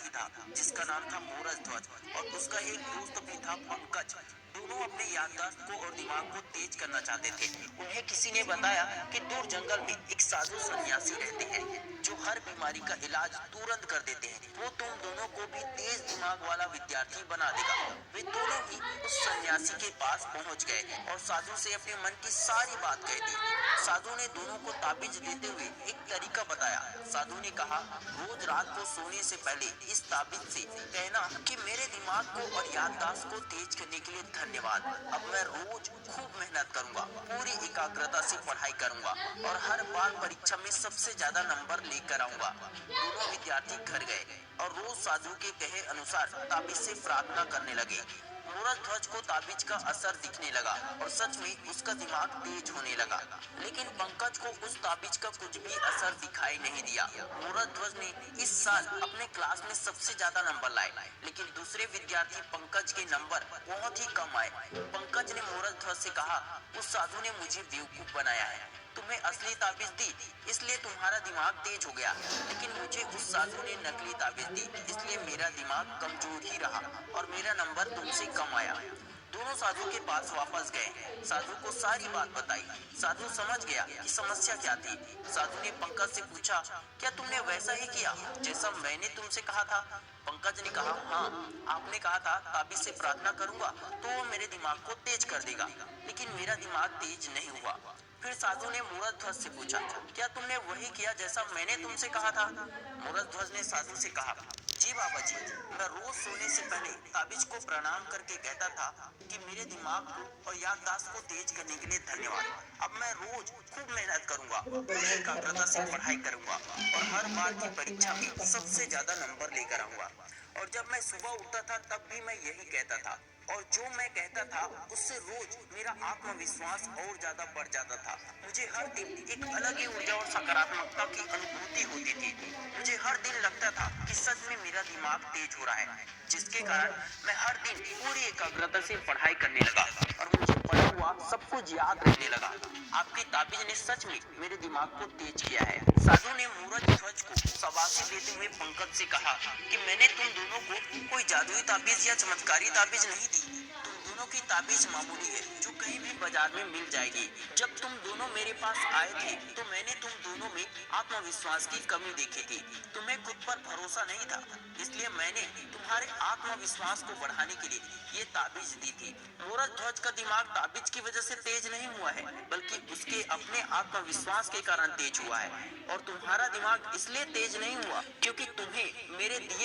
विद्यार्थी था जिसका नाम था मोरज ध्वज, और उसका एक दोस्त भी था पंकज। दोनों अपने याददाश्त को और दिमाग को तेज करना चाहते थे। उन्हें किसी ने बताया कि दूर जंगल में एक साधु सन्यासी रहते हैं जो हर बीमारी का इलाज तुरंत कर देते हैं। वो तुम दोनों को भी तेज दिमाग वाला विद्यार्थी बना देगा। वे दोनों ही उस सन्यासी के पास पहुंच गए और साधु से अपने मन की सारी बात कह दी। साधु ने दोनों को ताबीज देते हुए एक तरीका बताया। साधु ने कहा, रोज रात को सोने से पहले इस ताबीज से कहना कि मेरे दिमाग को और याददाश्त को तेज करने के लिए धन्यवाद। अब मैं रोज खूब मेहनत करूंगा, पूरी एकाग्रता से पढ़ाई करूंगा और हर बार परीक्षा में सबसे ज्यादा नंबर लेकर आऊंगा। दोनों विद्यार्थी घर गए और रोज साधु के कहे अनुसार ताबीज से प्रार्थना करने लगे। मोरज ध्वज को ताबीज का असर दिखने लगा और सच में उसका दिमाग तेज होने लगा। लेकिन पंकज को उस ताबीज का कुछ भी असर दिखाई नहीं दिया। मोरज ध्वज ने इस साल अपने क्लास में सबसे ज्यादा नंबर लाए, लेकिन दूसरे विद्यार्थी पंकज के नंबर बहुत ही कम आए। पंकज ने मोरज ध्वज से कहा, उस साधु ने मुझे बेवकूफ बनाया है। तुम्हें असली ताबीज दी इसलिए तुम्हारा दिमाग तेज हो गया, लेकिन मुझे उस साधु ने नकली ताबीज दी इसलिए मेरा दिमाग कमजोर ही रहा और मेरा नंबर तुमसे कम आया। दोनों साधु के पास वापस गए, साधु को सारी बात बताई। साधु समझ गया कि समस्या क्या थी। साधु ने पंकज से पूछा, क्या तुमने वैसा ही किया जैसा मैंने तुमसे कहा था? पंकज ने कहा, हाँ, आपने कहा था ताबीज से प्रार्थना करूंगा तो वो मेरे दिमाग को तेज कर देगा, लेकिन मेरा दिमाग तेज नहीं हुआ। फिर साधु ने मूरत ध्वज से पूछा, क्या तुमने वही किया जैसा मैंने तुमसे कहा था? मूरत ध्वज ने साधु से कहा, जी बाबा जी, मैं रोज सोने से पहले ताबीज को प्रणाम करके कहता था कि मेरे दिमाग को और याददाश्त को तेज करने के लिए धन्यवाद। अब मैं रोज खूब मेहनत करूंगा, पूरी एकाग्रता से पढ़ाई करूंगा और हर बार की परीक्षा में सबसे ज्यादा नंबर लेकर आऊंगा। और जब मैं सुबह उठता था तब भी मैं यही कहता था, और जो मैं कहता था उससे रोज मेरा आत्मविश्वास और ज्यादा बढ़ जाता था। मुझे हर दिन एक अलग ही ऊर्जा और सकारात्मकता की अनुभूति होती थी। मुझे हर दिन लगता था कि सच में मेरा दिमाग तेज हो रहा है, जिसके कारण मैं हर दिन पूरी एकाग्रता से पढ़ाई करने लगा और मुझे पढ़ा हुआ सब कुछ याद रहने लगा। आपकी ताबीज ने सच में मेरे दिमाग को तेज किया है। साधु ने मूरज ध्वज को शाबाशी देते हुए पंकज से कहा कि मैंने तुम दोनों को कोई जादुई ताबीज या चमत्कारी ताबीज नहीं दी। तुम दोनों की ताबीज मामूली है जो कहीं भी बाजार में मिल जाएगी। जब तुम दोनों मेरे पास आए थे तो मैंने तुम दोनों में आत्मविश्वास की कमी देखी थी। तुम्हें खुद पर भरोसा नहीं था, इसलिए मैंने तुम्हारे आत्मविश्वास को बढ़ाने के लिए ये ताबीज दी थी। मूरज ध्वज का दिमाग ताबीज की वजह से तेज नहीं हुआ है, बल्कि उसके अपने आत्मविश्वास के कारण तेज हुआ है। और तुम्हारा दिमाग इसलिए तेज नहीं हुआ क्योंकि तुम्हें मेरे दिए